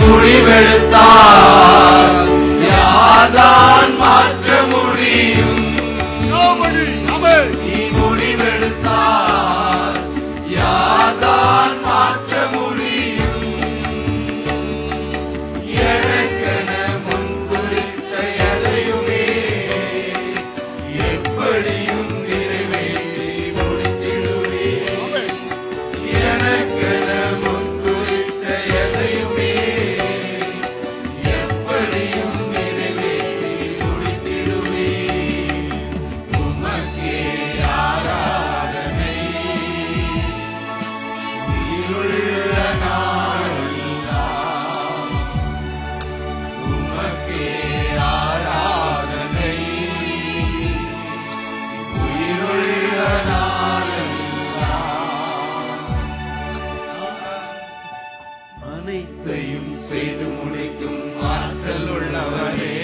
முடிவெடுத்தால் யார்தான் மாற்ற முடியும்? நீ முடிவெடுத்தால் யார்தான் மாற்ற முடியும்? எனக்கென முன்குறித்த எதையுமே எப்படியும் நிறைவேற்றி முடித்திடுவேன். எனக்கென முன்குறித்த எதையுமே எப்படியும் நிறைவேற்றி முடித்திடுவேன். உமக்கே ஆராதனை உயிருள்ள நாளெல்லாம். உமக்கே ஆராதனை உயிருள்ள நாளெல்லாம். அனைத்தையும் செய்து முடிக்கும் ஆற்றல் உள்ளவரே,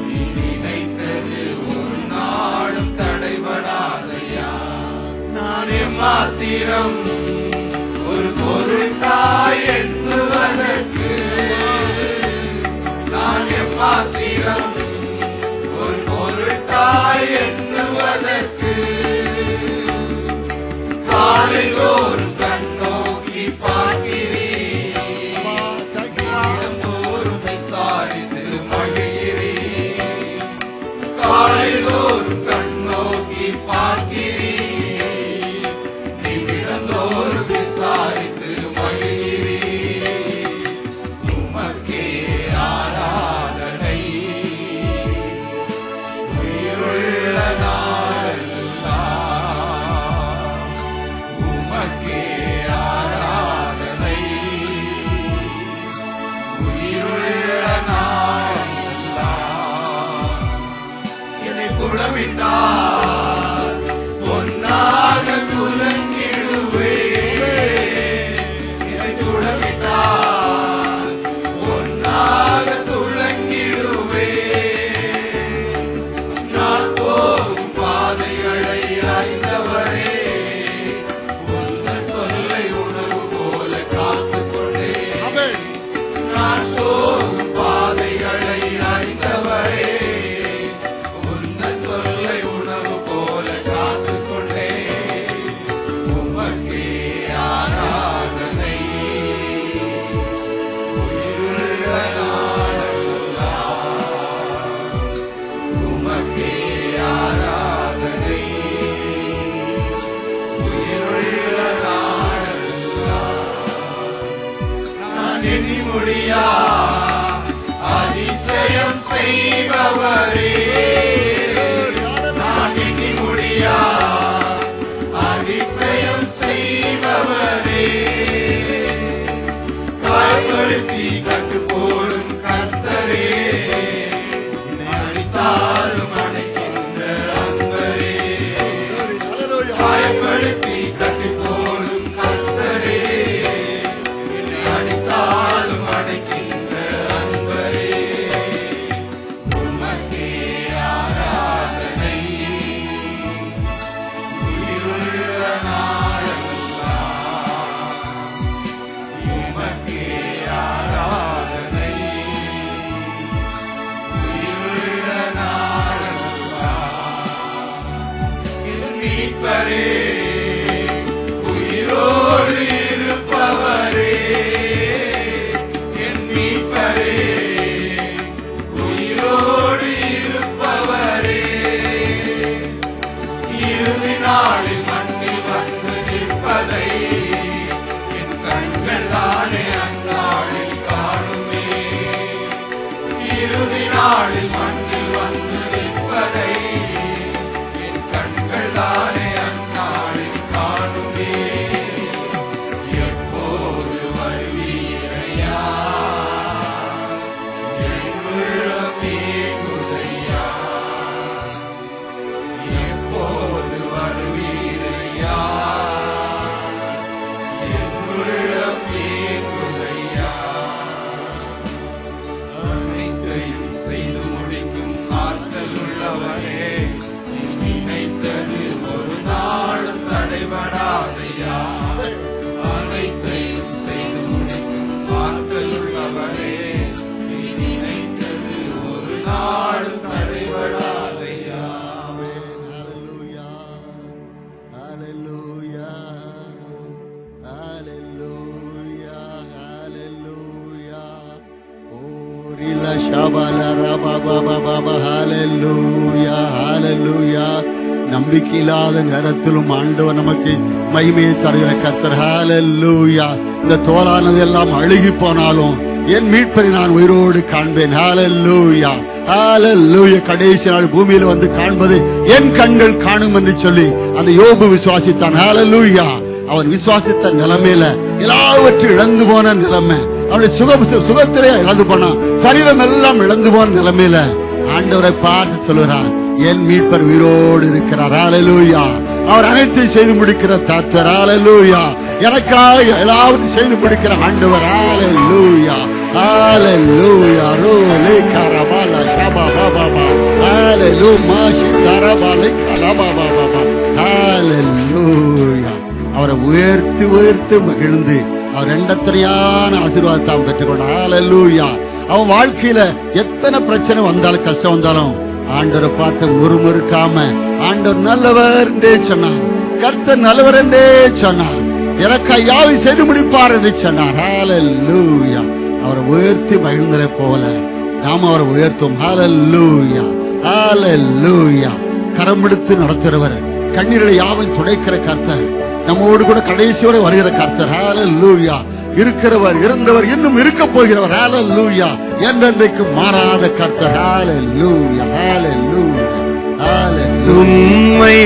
நீ நினைத்தது ஒரு நாளும் தடைபடாதையா. நான் எம்மாத்திரம் ஒரு பொருட்டாய் எண்ணுவதற்கு, நான் எம்மாத்திரம் ஒரு பொருட்டாய் எண்ணுவதற்கு. காலையில் ஒரு கண்ணோக்கி பார்க்கிறேன், இடந்தோறும் விசாரித்து மகிழ்கிறேன். காலையில் ஒரு கண்ணோக்கி பார்க்கிறேன், நிமிடந்தோறும் விசாரித்து மகிழ்கிறேன். உமக்கே ஆராதனை உயிருள்ள நாளெல்லாம். உமக்கே ஆராதனை உயிருள்ள நாளெல்லாம். என்னை குளமிட்டால் பொன்னாக துலங்கிடுவேன். என்னை குளமிட்டால் பொன்னாக துலங்கிடுவேன். நான் போகும் பாதைகளை அறிந்தவரே, உந்தன் சொல்லை உணவு போல காத்துக்கொண்டேன். நான் போகும் பாதைகளை அறிந்தவரே, உந்தன் சொல்லை உணவு போல காத்துக்கொண்டேன். உமக்கே ஆராதனை உயிருள்ள நாளெல்லாம். உமக்கே ஆராதனை உயிருள்ள நாளெல்லாம். நான் எண்ணி முடியா அதிசயம் செய்பவரே, நான் எண்ணி முடியா அதிசயம் செய்பவரே. காயப்படுத்தி கட்டு போடும் கர்த்தரே, என்னை அடித்தாலும் அணைக்கின்ற அன்பரே. காயப்படுத்தி கட்டு போடும் கர்த்தரே, என்னை அடித்தாலும் அணைக்கின்ற அன்பரே. உமக்கே ஆராதனை உயிருள்ள நாளெல்லாம். உமக்கே ஆராதனை உயிருள்ள நாளெல்லாம். என் மீட்பரே, உயிரோடு இருப்பவரே, என் மீட்பரே, உயிரோடு இருப்பவரே. இறுதி நாளில் மண்ணில் வந்து நிற்பதை என் கண்கள் தானே அந்நாளில் காணுமே. இறுதி நாளில் மண்ணில் வந்து நிற்பதை என் கண்கள் தானே அந்நாளில் காணுமே. எப்போது வருவீரையா, என் உள்ளம் ஏங்குதையா. எப்போது வருவீரையா, என் உள்ளம் ஏங்குதையா. அனைத்தையும் செய்து முடிக்கும் ஆற்றல் உள்ளவரே, நீ நினைத்தது ஒரு நாளும் தடைபடாதையா. நம்பிக்கை இல்லாத நேரத்திலும் ஆண்டவர் நமக்கு மகிமையை தருகிற கர்த்தர். ஹல்லேலூயா. இந்த தோலானது எல்லாம் அழுகி போனாலும் என் மீட்பரை நான் உயிரோடு காண்பேன். ஹல்லேலூயா, ஹல்லேலூயா. கடைசி நாள் பூமியில வந்து காண்பது என் கண்கள் காணும் என்று சொல்லி அந்த யோபு விசுவாசித்தான். ஹல்லேலூயா. அவன் விசுவாசித்த நிலைமையில எல்லாவற்றையும் இழந்து போன நிலைமை, அவனுடைய சுகத்திலே இழந்து போனான், சரீரம் எல்லாம் இழந்து போன நிலைமையில ஆண்டவரை பார்த்து சொல்லுகிறான், என் மீட்பர் உயிரோடு இருக்கிறார். ஹல்லேலூயா. அவர் அனைத்தையும் செய்து முடிக்கிற கர்த்தர். ஹல்லேலூயா. எனக்காக எல்லாவற்றையும் செய்து முடிக்கிற ஆண்டவர். ஹல்லேலூயா, ஹல்லேலூயா. ரோலே கரபால ஷபா பாபா, ஹல்லேலூயா ஷிதரபால கலபா பாபா, ஹல்லேலூயா. அவரை உயர்த்தி உயர்த்தி மகிழ்ந்து அவர் எண்டத்தனையான ஆசீர்வாதத்தை பெற்றுக்கொண்டார். ஹல்லேலூயா. அவன் வாழ்க்கையில எத்தனை பிரச்சனை வந்தாலும் கஷ்டம் வந்தாலும் ஆண்டவரை பார்த்து முறுமுறுக்காம ஆண்டவர் நல்லவர் என்றே சொன்னார், கர்த்தர் நல்லவர் என்றே சொன்னார், எனக்கா யாவை செய்து முடிப்பார் என்று சொன்னார். ஹல்லேலூயா. அவரை உயர்த்தி மகிழ்ந்ததை போல நாம அவரை உயர்த்தும். ஹல்லேலூயா, ஹல்லேலூயா. கரம் எடுத்து நடத்துகிறவர், கண்ணீரை யாவை துடைக்கிற கர்த்தர், நம்மோடு கூட கடைசி வரை வருகிற கர்த்தர். ஹல்லேலூயா. இருக்கிறவர், இருந்தவர், இன்னும் இருக்க போகிறவர். ஹல்லேலூயா. என்றென்றைக்கு மாறாத கர்த்தர். ஹல்லேலூயா, ஹல்லேலூயா, ஹல்லேலூயா. உம்மை